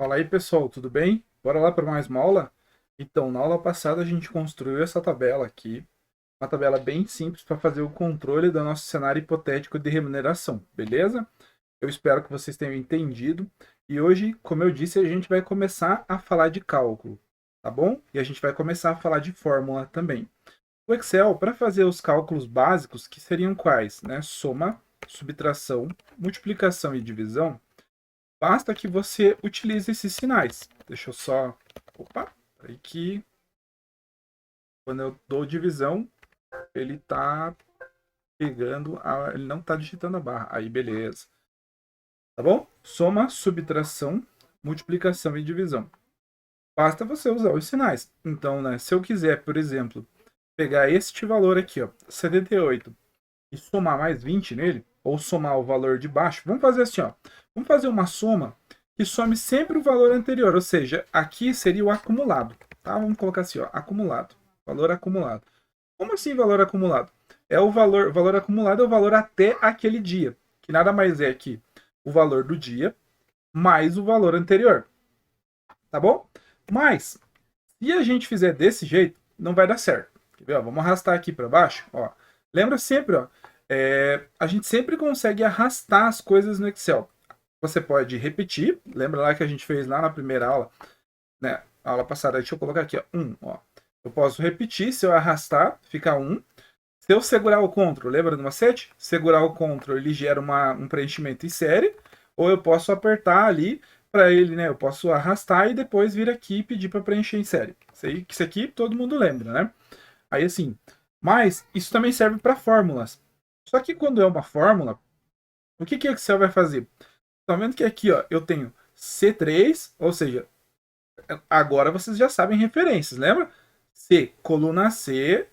Fala aí, pessoal, tudo bem? Bora lá para mais uma aula? Então, na aula passada a gente construiu essa tabela aqui, uma tabela bem simples para fazer o controle do nosso cenário hipotético de remuneração, beleza? Eu espero que vocês tenham entendido. E hoje, como eu disse, a gente vai começar a falar de cálculo, tá bom? E a gente vai começar a falar de fórmula também. O Excel, para fazer os cálculos básicos, que seriam quais, né? Soma, subtração, multiplicação e divisão. Basta que você utilize esses sinais. Deixa eu só. Opa! Aí que quando eu dou divisão, ele tá pegando. Ele não tá digitando a barra. Aí, beleza. Tá bom? Soma, subtração, multiplicação e divisão. Basta você usar os sinais. Então, né, se eu quiser, por exemplo, pegar este valor aqui, ó, 78, e somar mais 20 nele, ou somar o valor de baixo, vamos fazer assim, ó. Vamos fazer uma soma que some sempre o valor anterior, ou seja, aqui seria o acumulado, tá? Vamos colocar assim, ó, acumulado, valor acumulado. Como assim valor acumulado? É o valor acumulado é o valor até aquele dia, que nada mais é que o valor do dia mais o valor anterior, tá bom? Mas se a gente fizer desse jeito, não vai dar certo. Quer ver, ó? Vamos arrastar aqui para baixo, ó. Lembra sempre, ó, a gente sempre consegue arrastar as coisas no Excel. Você pode repetir, lembra lá que a gente fez lá na primeira aula, né? A aula passada, deixa eu colocar aqui, ó, 1, ó. Eu posso repetir, se eu arrastar, fica 1. Se eu segurar o CTRL, lembra do macete? Segurar o CTRL, ele gera um preenchimento em série, ou eu posso apertar ali para ele, né? Eu posso arrastar e depois vir aqui e pedir para preencher em série. Isso aqui todo mundo lembra, né? Aí assim, mas isso também serve para fórmulas. Só que quando é uma fórmula, o que o Excel vai fazer? Tá vendo que aqui, ó, eu tenho C3, ou seja, agora vocês já sabem referências, lembra? C, coluna C,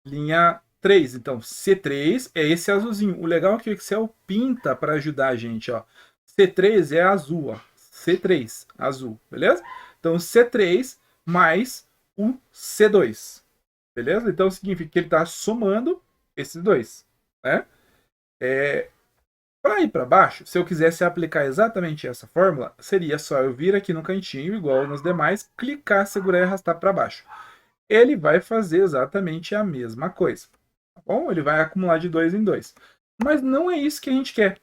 linha 3. Então, C3 é esse azulzinho. O legal é que o Excel pinta para ajudar a gente, ó. C3 é azul, ó. C3, azul, beleza? Então, C3 mais o C2, beleza? Então, significa que ele está somando esses dois, né? Para ir para baixo, se eu quisesse aplicar exatamente essa fórmula, seria só eu vir aqui no cantinho, igual nos demais, clicar, segurar e arrastar para baixo. Ele vai fazer exatamente a mesma coisa, tá bom? Ele vai acumular de 2 em 2. Mas não é isso que a gente quer.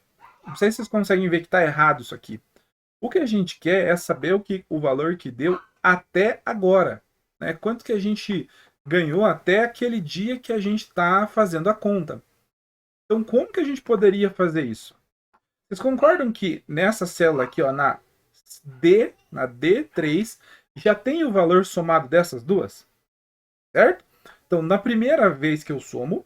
Não sei se vocês conseguem ver que está errado isso aqui. O que a gente quer é saber o valor que deu até agora, né? Quanto que a gente ganhou até aquele dia que a gente está fazendo a conta. Então, como que a gente poderia fazer isso? Vocês concordam que nessa célula aqui, ó, na D3, já tem o valor somado dessas duas? Certo? Então, na primeira vez que eu somo,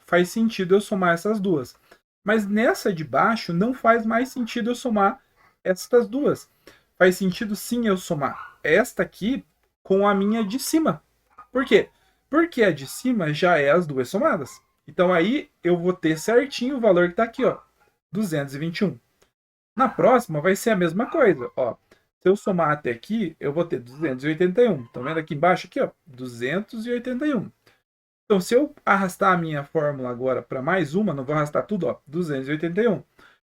faz sentido eu somar essas duas. Mas nessa de baixo, não faz mais sentido eu somar estas duas. Faz sentido sim eu somar esta aqui com a minha de cima. Por quê? Porque a de cima já é as duas somadas. Então aí eu vou ter certinho o valor que está aqui, ó, 221. Na próxima vai ser a mesma coisa, ó. Se eu somar até aqui, eu vou ter 281. Estão vendo aqui embaixo aqui, ó, 281. Então, se eu arrastar a minha fórmula agora para mais uma, não vou arrastar tudo, ó, 281.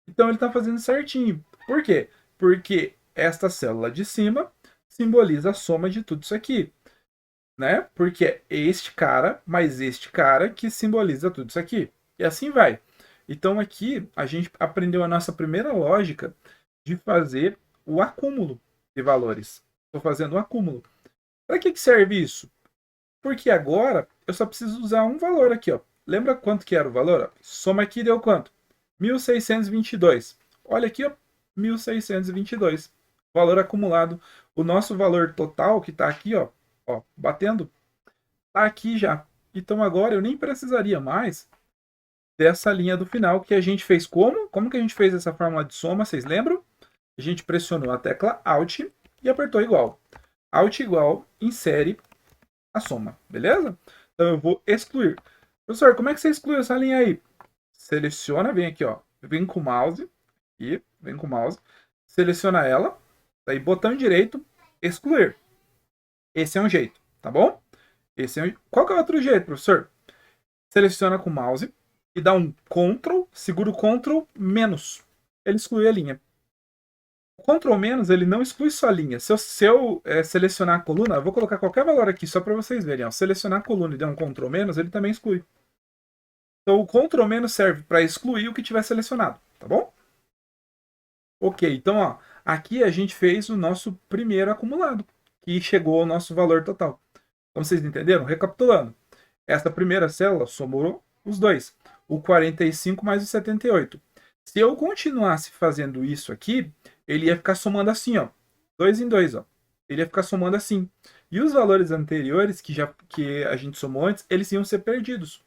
Então ele está fazendo certinho. Por quê? Porque esta célula de cima simboliza a soma de tudo isso aqui, né? Porque é este cara mais este cara que simboliza tudo isso aqui. E assim vai. Então aqui a gente aprendeu a nossa primeira lógica de fazer o acúmulo de valores. Estou fazendo o acúmulo. Para que serve isso? Porque agora eu só preciso usar um valor aqui. Ó. Lembra quanto que era o valor? Ó? Soma aqui deu quanto? 1622. Olha aqui, ó, 1622. Valor acumulado. O nosso valor total que está aqui, ó, batendo, está aqui já. Então agora eu nem precisaria mais dessa linha do final que a gente fez como? Como que a gente fez essa fórmula de soma? Vocês lembram? A gente pressionou a tecla Alt e apertou igual. Alt igual, insere a soma, beleza? Então eu vou excluir. Professor, como é que você exclui essa linha aí? Seleciona, vem aqui, ó. Vem com o mouse, e vem com o mouse, seleciona ela, daí botão direito, excluir. Esse é um jeito, tá bom? Qual que é o outro jeito, professor? Seleciona com o mouse e dá um Ctrl, segura o Ctrl menos. Ele exclui a linha. O Ctrl menos, ele não exclui só linha. Se eu selecionar a coluna, eu vou colocar qualquer valor aqui, só para vocês verem. Ó. Selecionar a coluna e der um Ctrl menos, ele também exclui. Então o Ctrl menos serve para excluir o que tiver selecionado, tá bom? Ok, então ó, aqui a gente fez o nosso primeiro acumulado, que chegou ao nosso valor total. Então vocês entenderam? Recapitulando. Essa primeira célula somou os dois, o 45 mais o 78. Se eu continuasse fazendo isso aqui, ele ia ficar somando assim, ó, 2 em 2, ó. Ele ia ficar somando assim. E os valores anteriores que a gente somou antes, eles iam ser perdidos.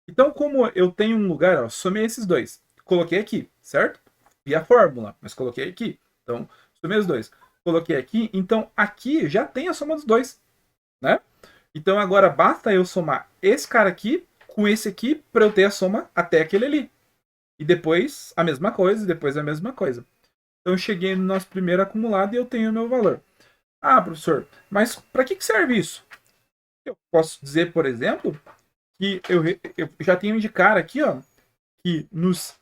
Então, como eu tenho um lugar, ó, somei esses dois, coloquei aqui, certo? E a fórmula, mas coloquei aqui. Então, somei os dois, coloquei aqui. Então, aqui já tem a soma dos dois, né? Então, agora basta eu somar esse cara aqui com esse aqui para eu ter a soma até aquele ali. E depois a mesma coisa, depois a mesma coisa. Então, eu cheguei no nosso primeiro acumulado e eu tenho o meu valor. Ah, professor, mas para que serve isso? Eu posso dizer, por exemplo, que eu já tenho de cara aqui, ó, que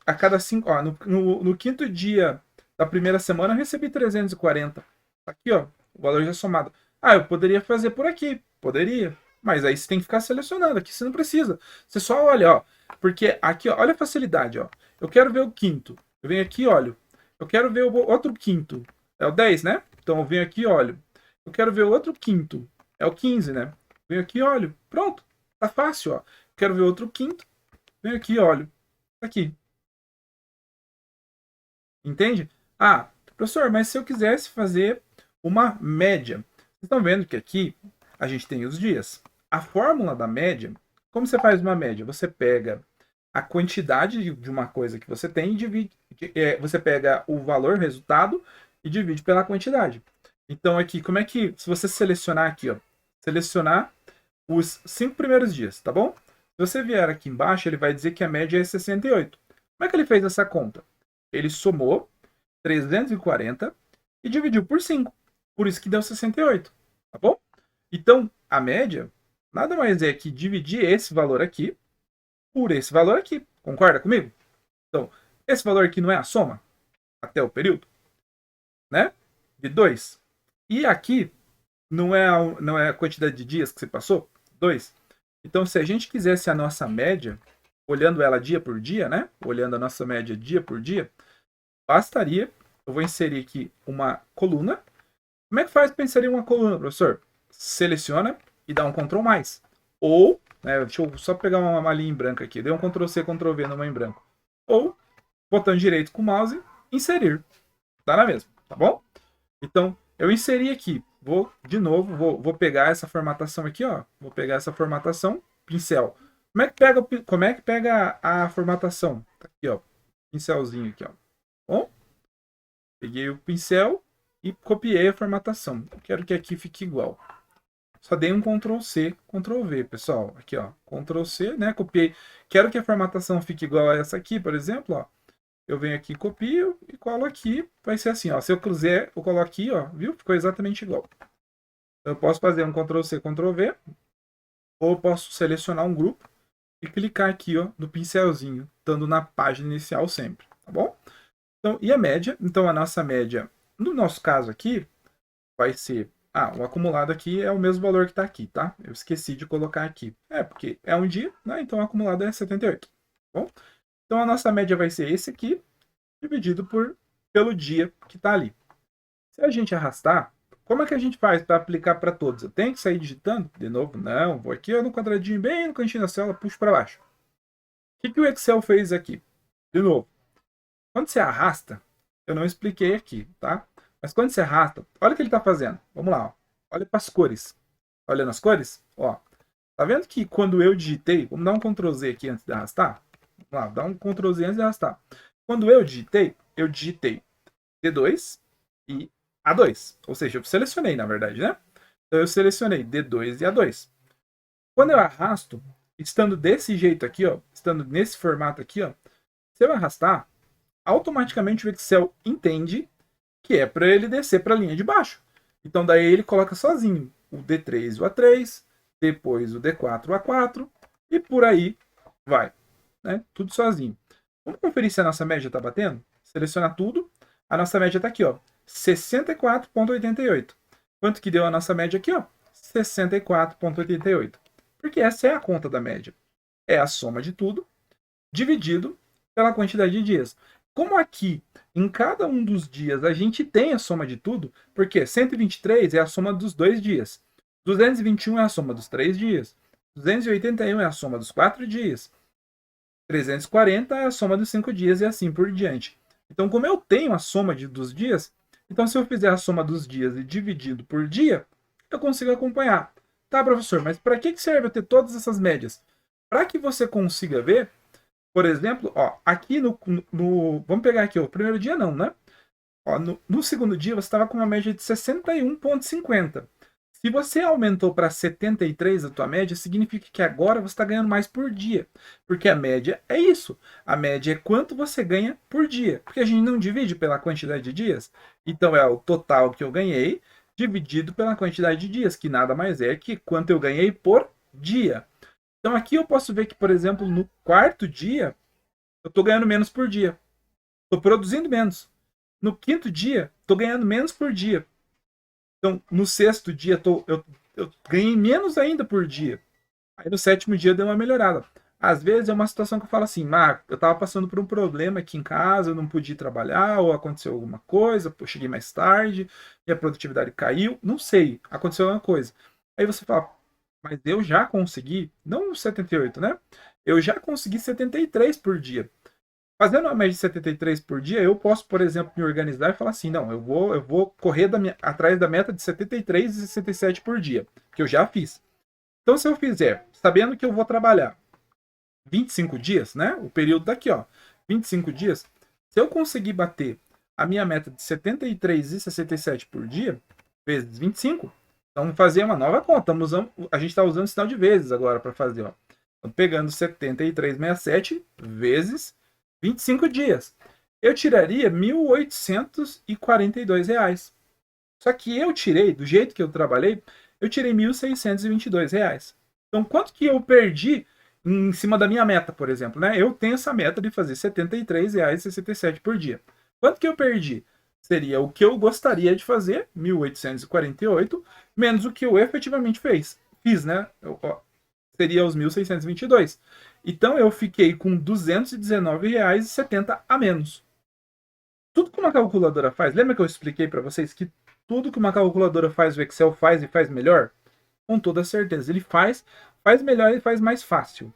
a cada 5, ó, no quinto dia da primeira semana eu recebi 340. Aqui, ó, o valor já somado. Ah, eu poderia fazer por aqui, poderia, mas aí você tem que ficar selecionando, aqui você não precisa. Você só olha, ó, porque aqui, ó, olha a facilidade, ó. Eu quero ver o quinto. Eu venho aqui, olho. Eu quero ver o outro quinto. É o 10, né? Então eu venho aqui, olho. Eu quero ver o outro quinto. É o 15, né? Venho aqui, olho. Pronto. Tá fácil, ó. Quero ver outro quinto. Venho aqui, olho. Tá aqui. Entende? Ah, professor, mas se eu quisesse fazer uma média. Vocês estão vendo que aqui a gente tem os dias. A fórmula da média, como você faz uma média? Você pega a quantidade de uma coisa que você tem e divide. Você pega o valor, resultado, e divide pela quantidade. Então aqui, como é que. Se você selecionar aqui, ó. Selecionar os 5 primeiros dias, tá bom? Se você vier aqui embaixo, ele vai dizer que a média é 68. Como é que ele fez essa conta? Ele somou 340 e dividiu por 5. Por isso que deu 68, tá bom? Então, a média nada mais é que dividir esse valor aqui por esse valor aqui. Concorda comigo? Então, esse valor aqui não é a soma até o período, né? De 2. E aqui não é a quantidade de dias que você passou? 2. Então, se a gente quisesse a nossa média, olhando ela dia por dia, né? Olhando a nossa média dia por dia, bastaria, eu vou inserir aqui uma coluna. Como é que faz para inserir uma coluna, professor? Seleciona e dá um Ctrl+. Ou, né, deixa eu só pegar uma linha em branco aqui, dei um Ctrl C, Ctrl V numa em branco. Ou, botão direito com o mouse, inserir. Dá na mesma, tá bom? Então, eu inseri aqui. Vou, de novo, vou pegar essa formatação aqui, ó. Vou pegar essa formatação, pincel. Como é que pega a formatação? Tá aqui, ó. Pincelzinho aqui, ó. Bom, peguei o pincel e copiei a formatação. Eu quero que aqui fique igual. Só dei um Ctrl C, Ctrl V, pessoal. Aqui, ó. Ctrl C, né? Copiei. Quero que a formatação fique igual a essa aqui, por exemplo, ó. Eu venho aqui, copio e colo aqui. Vai ser assim, ó. Se eu cruzar, eu coloco aqui, ó. Viu? Ficou exatamente igual. Eu posso fazer um Ctrl C, Ctrl V. Ou eu posso selecionar um grupo e clicar aqui, ó, no pincelzinho, estando na página inicial sempre, tá bom? Então, e a média? Então, a nossa média, no nosso caso aqui, vai ser... Ah, o acumulado aqui é o mesmo valor que está aqui, tá? Eu esqueci de colocar aqui. É, porque é um dia, né? Então, o acumulado é 78, tá bom? Então, a nossa média vai ser esse aqui, dividido pelo dia que está ali. Se a gente arrastar, como é que a gente faz para aplicar para todos? Eu tenho que sair digitando? De novo, não. Vou aqui ó, no quadradinho, bem no cantinho da célula, puxo para baixo. O que o Excel fez aqui? De novo, quando você arrasta, eu não expliquei aqui, tá? Mas quando você arrasta, olha o que ele está fazendo. Vamos lá, ó. Olha para as cores. Olha nas cores, ó. Tá vendo que quando eu digitei, vamos dar um Ctrl Z aqui antes de arrastar? Vamos lá, dá um Ctrl Z antes de arrastar. Quando eu digitei D2 e A2. Ou seja, eu selecionei, na verdade, né? Então eu selecionei D2 e A2. Quando eu arrasto, estando desse jeito aqui, ó, estando nesse formato aqui, ó, se eu arrastar, automaticamente o Excel entende que é para ele descer para a linha de baixo. Então daí ele coloca sozinho o D3 e o A3, depois o D4 e o A4 e por aí vai, né? Tudo sozinho. Vamos conferir se a nossa média está batendo? Seleciona tudo. A nossa média está aqui, ó, 64,88. Quanto que deu a nossa média aqui, ó? 64,88. Porque essa é a conta da média. É a soma de tudo dividido pela quantidade de dias. Como aqui, em cada um dos dias, a gente tem a soma de tudo, porque 123 é a soma dos 2 dias, 221 é a soma dos 3 dias, 281 é a soma dos 4 dias, 340 é a soma dos 5 dias e assim por diante. Então, como eu tenho a soma dos dias, então se eu fizer a soma dos dias e dividido por dia, eu consigo acompanhar. Tá, professor, mas para que serve eu ter todas essas médias? Para que você consiga ver, por exemplo, ó, aqui vamos pegar aqui, ó, o primeiro dia não, né? Ó, no segundo dia você estava com uma média de 61,50. Se você aumentou para 73 a tua média, significa que agora você está ganhando mais por dia. Porque a média é isso. A média é quanto você ganha por dia. Porque a gente não divide pela quantidade de dias. Então é o total que eu ganhei dividido pela quantidade de dias, que nada mais é que quanto eu ganhei por dia. Então aqui eu posso ver que, por exemplo, no quarto dia, eu estou ganhando menos por dia. Estou produzindo menos. No quinto dia, estou ganhando menos por dia. Então, no sexto dia, eu ganhei menos ainda por dia. Aí no sétimo dia deu uma melhorada. Às vezes é uma situação que eu falo assim, eu estava passando por um problema aqui em casa, eu não pude trabalhar, ou aconteceu alguma coisa, eu cheguei mais tarde, minha produtividade caiu, não sei, aconteceu alguma coisa. Aí você fala, mas eu já consegui, não 78, né? Eu já consegui 73 por dia. Fazendo uma média de 73 por dia, eu posso, por exemplo, me organizar e falar assim, não, eu vou correr atrás da meta de 73 e 67 por dia, que eu já fiz. Então, se eu fizer, sabendo que eu vou trabalhar 25 dias, né? O período daqui, ó, 25 dias, se eu conseguir bater a minha meta de 73 e 67 por dia, vezes 25, então vamos fazer uma nova conta. A gente está usando sinal de vezes agora para fazer, ó. Estamos pegando 73,67 vezes 25 dias. Eu tiraria R$ 1.842. Só que eu tirei, do jeito que eu trabalhei, eu tirei R$ 1.622. Então, quanto que eu perdi em cima da minha meta, por exemplo, né? Eu tenho essa meta de fazer R$ 73,67 por dia. Quanto que eu perdi? Seria o que eu gostaria de fazer, 1.848, menos o que eu efetivamente fiz, né? Seria os 1.622. Então eu fiquei com R$ 219,70 a menos. Tudo que uma calculadora faz, lembra que eu expliquei para vocês que tudo que uma calculadora faz, o Excel faz e faz melhor? Com toda certeza. Ele faz melhor e faz mais fácil.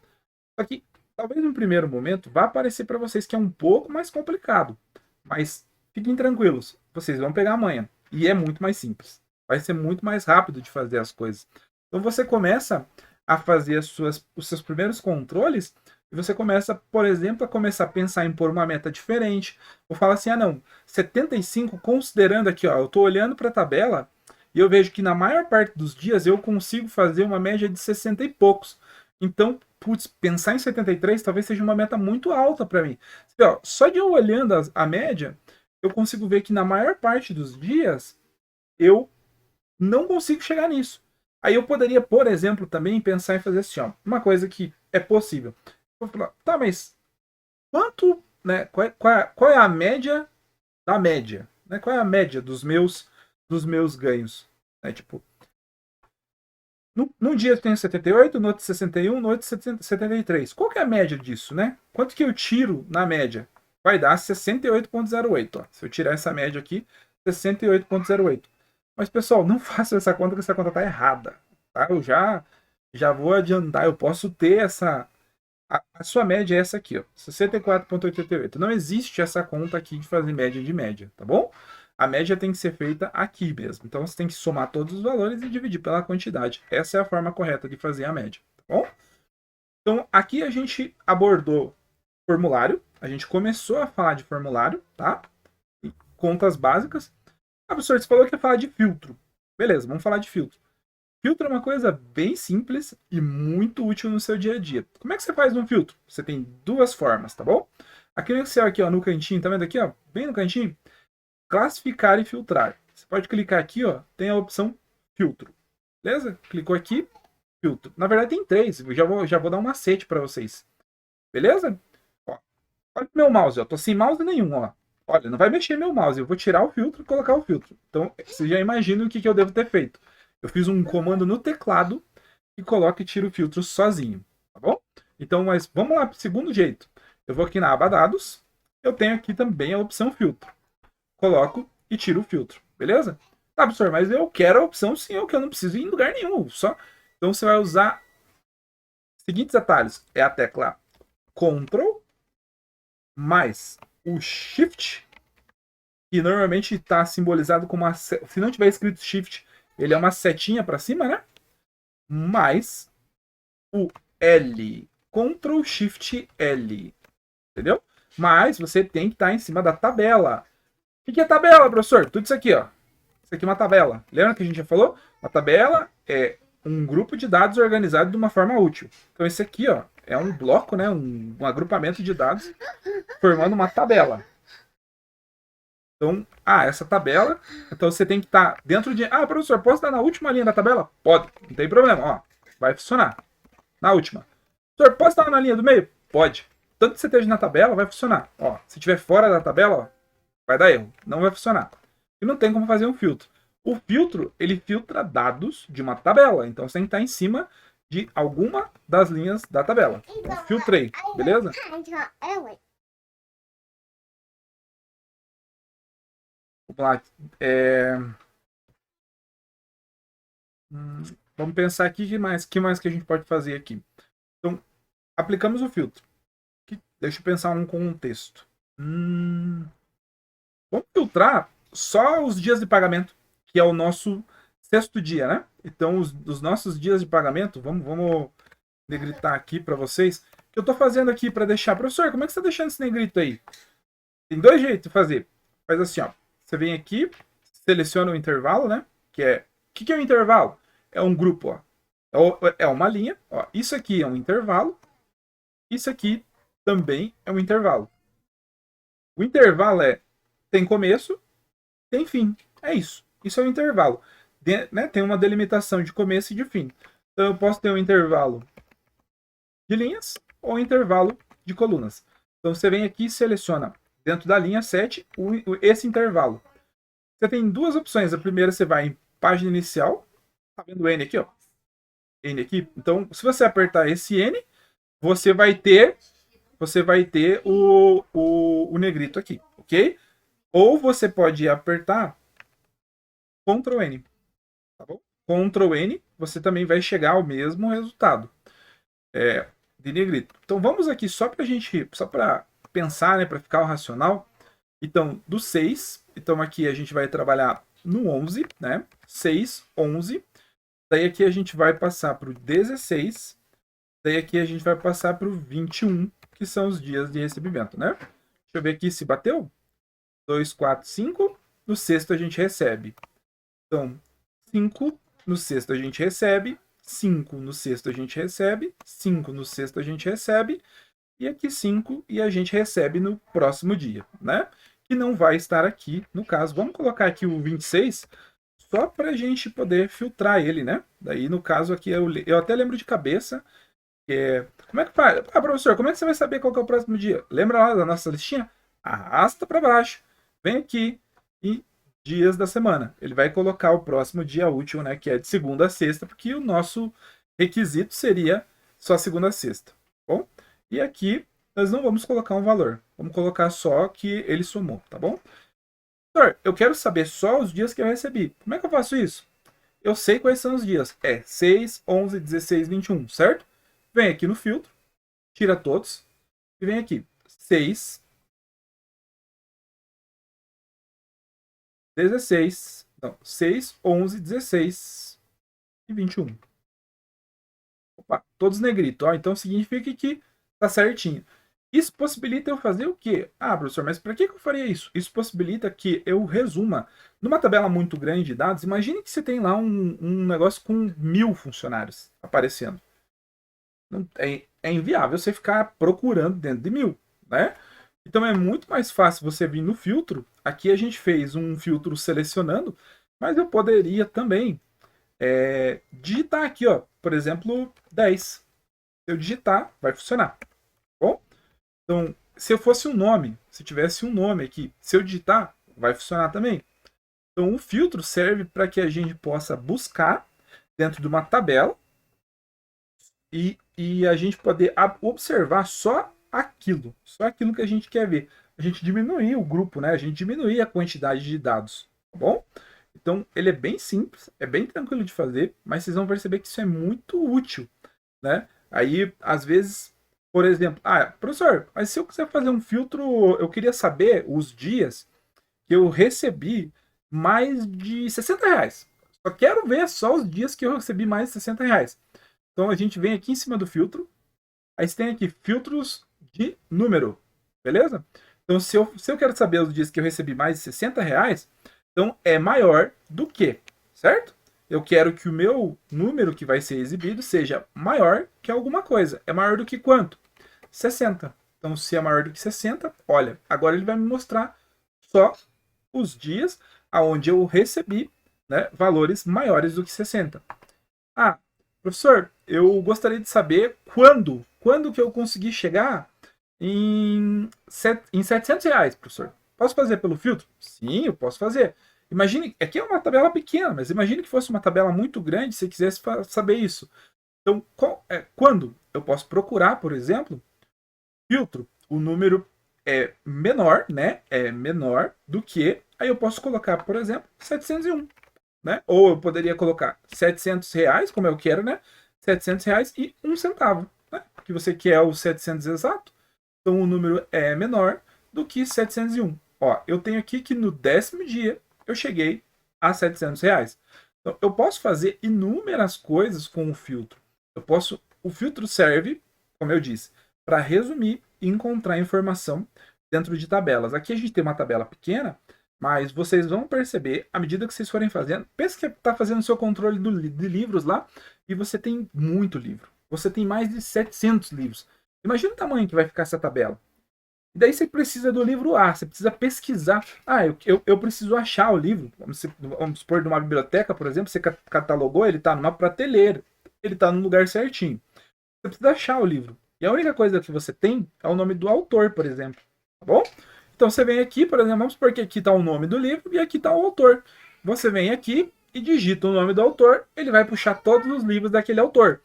Só que talvez no primeiro momento vá parecer para vocês que é um pouco mais complicado. Mas fiquem tranquilos, vocês vão pegar amanhã. E é muito mais simples. Vai ser muito mais rápido de fazer as coisas. Então você começa a fazer os seus primeiros controles e você começa, por exemplo, a começar a pensar em pôr uma meta diferente. Ou falar assim, não, 75, considerando aqui, ó, eu estou olhando para a tabela e eu vejo que na maior parte dos dias eu consigo fazer uma média de 60 e poucos. Então, putz, pensar em 73 talvez seja uma meta muito alta para mim. Ó, só de eu olhando a média, eu consigo ver que na maior parte dos dias eu não consigo chegar nisso. Aí eu poderia, por exemplo, também pensar em fazer assim, ó, uma coisa que é possível. Vou falar, tá, mas quanto, né, qual é a média da média? Né? Qual é a média dos meus ganhos? Né? Tipo, num dia eu tenho 78, no outro 61, no outro 73. Qual que é a média disso, né? Quanto que eu tiro na média? Vai dar 68,08. Se eu tirar essa média aqui, 68,08. Mas, pessoal, não faça essa conta, que essa conta tá errada. Tá? Eu já vou adiantar. Eu posso ter essa... A sua média é essa aqui, ó, 64,88. Não existe essa conta aqui de fazer média de média, tá bom? A média tem que ser feita aqui mesmo. Então você tem que somar todos os valores e dividir pela quantidade. Essa é a forma correta de fazer a média, tá bom? Então aqui a gente abordou formulário. A gente começou a falar de formulário, tá? E contas básicas. Ah, professor, você falou que ia falar de filtro. Beleza, vamos falar de filtro. Filtro é uma coisa bem simples e muito útil no seu dia a dia. Como é que você faz um filtro? Você tem duas formas, tá bom? Aqui no Excel, aqui, ó, no cantinho, tá vendo aqui, ó? Bem no cantinho, classificar e filtrar. Você pode clicar aqui, ó, tem a opção filtro. Beleza? Clicou aqui, filtro. Na verdade tem três, eu já vou dar um macete para vocês. Beleza? Ó, olha o meu mouse, ó, tô sem mouse nenhum, ó. Olha, não vai mexer meu mouse, eu vou tirar o filtro e colocar o filtro. Então, você já imagina o que eu devo ter feito. Eu fiz um comando no teclado e coloco e tiro o filtro sozinho, tá bom? Então, mas vamos lá para o segundo jeito. Eu vou aqui na aba dados, eu tenho aqui também a opção filtro. Coloco e tiro o filtro, beleza? Tá, professor, mas eu quero a opção sim, eu que eu não preciso ir em lugar nenhum, só. Então você vai usar os seguintes atalhos. É a tecla Ctrl mais o Shift, que normalmente está simbolizado como uma. Se não tiver escrito Shift, ele é uma setinha para cima, né? Mais o L. Ctrl Shift L. Entendeu? Mas você tem que estar em cima da tabela. O que é tabela, professor? Tudo isso aqui, ó. Isso aqui é uma tabela. Lembra que a gente já falou? Uma tabela é um grupo de dados organizado de uma forma útil. Então esse aqui, ó, é um bloco, né? Um agrupamento de dados formando uma tabela. Então, essa tabela. Então você tem que estar dentro de. Ah, professor, posso estar na última linha da tabela? Pode, não tem problema. Ó, vai funcionar. Na última. Professor, posso estar na linha do meio? Pode. Tanto que você esteja na tabela, vai funcionar. Ó, se estiver fora da tabela, ó, vai dar erro. Não vai funcionar. E não tem como fazer um filtro. O filtro, ele filtra dados de uma tabela. Então você tem que estar em cima de alguma das linhas da tabela. Então, filtrei, beleza? Vamos lá. Vamos pensar aqui que mais que a gente pode fazer aqui. Então, aplicamos o filtro. Deixa eu pensar um contexto. Vamos filtrar só os dias de pagamento, que é o nosso sexto dia, né? Então, os nossos dias de pagamento, vamos negritar aqui para vocês. O que eu estou fazendo aqui para deixar... Professor, como é que você está deixando esse negrito aí? Tem dois jeitos de fazer. Faz assim, ó. Você vem aqui, seleciona o intervalo, né? Que é... O que é o intervalo? É um grupo, ó. É uma linha. Ó. Isso aqui é um intervalo. Isso aqui também é um intervalo. O intervalo tem começo, tem fim. É isso. Isso é o intervalo. Né? Tem uma delimitação de começo e de fim. Então eu posso ter um intervalo de linhas ou um intervalo de colunas. Então você vem aqui e seleciona dentro da linha 7 esse intervalo. Você tem duas opções. A primeira você vai em página inicial. Tá vendo o N aqui, ó? N aqui. Então, se você apertar esse N, você vai ter o negrito aqui, ok? Ou você pode apertar Ctrl N, tá bom? Ctrl N, você também vai chegar ao mesmo resultado de negrito. Então vamos aqui só para pensar, né, para ficar o racional. Então, do 6, então aqui a gente vai trabalhar no 11, né? 6, 11. Daí aqui a gente vai passar para o 16. Daí aqui a gente vai passar para o 21, que são os dias de recebimento, né? Deixa eu ver aqui se bateu. 2, 4, 5. No sexto a gente recebe. Então, 5 no sexto a gente recebe. 5 no sexto a gente recebe. 5 no sexto a gente recebe. E aqui 5 e a gente recebe no próximo dia, né? Que não vai estar aqui no caso. Vamos colocar aqui o 26 só para a gente poder filtrar ele, né? Daí no caso aqui eu até lembro de cabeça. Como é que faz? Ah, professor, como é que você vai saber qual que é o próximo dia? Lembra lá da nossa listinha? Arrasta para baixo. Vem aqui e dias da semana. Ele vai colocar o próximo dia útil, né? Que é de segunda a sexta, porque o nosso requisito seria só segunda a sexta. Bom? E aqui nós não vamos colocar um valor. Vamos colocar só que ele somou, tá bom? Professor, eu quero saber só os dias que eu recebi. Como é que eu faço isso? Eu sei quais são os dias. É 6, 11, 16, 21, certo? Vem aqui no filtro, tira todos e vem aqui. 6, 16, não, 6, 11, 16 e 21. Opa, todos negrito. Ó, então significa que tá certinho. Isso possibilita eu fazer o quê? Ah, professor, mas para que eu faria isso? Isso possibilita que eu resuma. Numa tabela muito grande de dados, imagine que você tem lá um negócio com 1.000 funcionários aparecendo. É inviável você ficar procurando dentro de 1.000, né? Então é muito mais fácil você vir no filtro. Aqui a gente fez um filtro selecionando, mas eu poderia também digitar aqui, ó, por exemplo, 10. Se eu digitar, vai funcionar. Bom, então se eu fosse um nome, se tivesse um nome aqui, se eu digitar, vai funcionar também. Então, o filtro serve para que a gente possa buscar dentro de uma tabela e a gente poder observar só aquilo que a gente quer ver. A gente diminuir o grupo, né? A gente diminuir a quantidade de dados, tá bom? Então, ele é bem simples, é bem tranquilo de fazer, mas vocês vão perceber que isso é muito útil, né? Aí, às vezes, por exemplo, professor, mas se eu quiser fazer um filtro, eu queria saber os dias que eu recebi mais de R$ 60. Só quero ver só os dias que eu recebi mais de R$ 60. Então a gente vem aqui em cima do filtro. Aí você tem aqui filtros de número. Beleza? Então se eu quero saber os dias que eu recebi mais de R$ 60, então é maior do que, certo? Eu quero que o meu número que vai ser exibido seja maior que alguma coisa. É maior do que quanto? 60. Então, se é maior do que 60, olha, agora ele vai me mostrar só os dias aonde eu recebi, né, valores maiores do que 60. Ah, professor, eu gostaria de saber quando que eu consegui chegar em R$ 700, professor. Posso fazer pelo filtro? Sim, eu posso fazer. Imagine, aqui é uma tabela pequena, mas imagine que fosse uma tabela muito grande se você quisesse saber isso. Então, quando eu posso procurar, por exemplo, filtro, o número é menor, né? É menor do que. Aí eu posso colocar, por exemplo, 701, né? Ou eu poderia colocar R$ 700, como eu quero, né? R$ 700 e 1 centavo, né? Porque você quer o 700 exato. Então o número é menor do que 701. Ó, eu tenho aqui que no 10º dia eu cheguei a R$ 700. Então eu posso fazer inúmeras coisas com o filtro. O filtro serve, como eu disse, para resumir e encontrar informação dentro de tabelas. Aqui a gente tem uma tabela pequena, mas vocês vão perceber, à medida que vocês forem fazendo, pensa que está fazendo o seu controle de livros lá, e você tem muito livro. Você tem mais de 700 livros. Imagina o tamanho que vai ficar essa tabela. E daí você precisa do livro A, você precisa pesquisar. Eu preciso achar o livro. Vamos supor, de uma biblioteca, por exemplo, você catalogou, ele está numa prateleira, ele está no lugar certinho. Você precisa achar o livro. E a única coisa que você tem é o nome do autor, por exemplo. Tá bom? Então você vem aqui, por exemplo, vamos supor que aqui está o nome do livro e aqui está o autor. Você vem aqui e digita o nome do autor, ele vai puxar todos os livros daquele autor.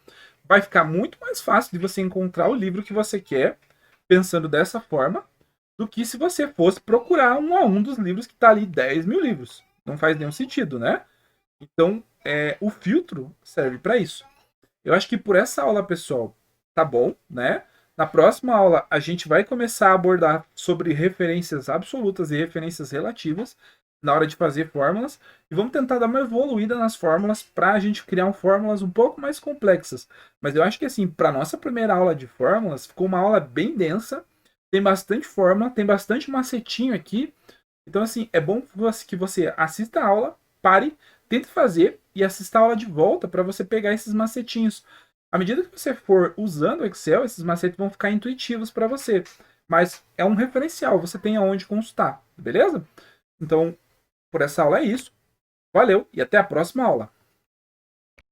Vai ficar muito mais fácil de você encontrar o livro que você quer, pensando dessa forma, do que se você fosse procurar um a um dos livros que está ali 10 mil livros. Não faz nenhum sentido, né? Então, o filtro serve para isso. Eu acho que por essa aula, pessoal, tá bom, né? Na próxima aula, a gente vai começar a abordar sobre referências absolutas e referências relativas na hora de fazer fórmulas. E vamos tentar dar uma evoluída nas fórmulas para a gente criar fórmulas um pouco mais complexas. Mas eu acho que, assim, para nossa primeira aula de fórmulas, ficou uma aula bem densa. Tem bastante fórmula, tem bastante macetinho aqui. Então, assim, é bom que você assista a aula, pare, tente fazer e assista a aula de volta para você pegar esses macetinhos. À medida que você for usando o Excel, esses macetes vão ficar intuitivos para você. Mas é um referencial, você tem aonde consultar, beleza? Então, por essa aula é isso. Valeu e até a próxima aula.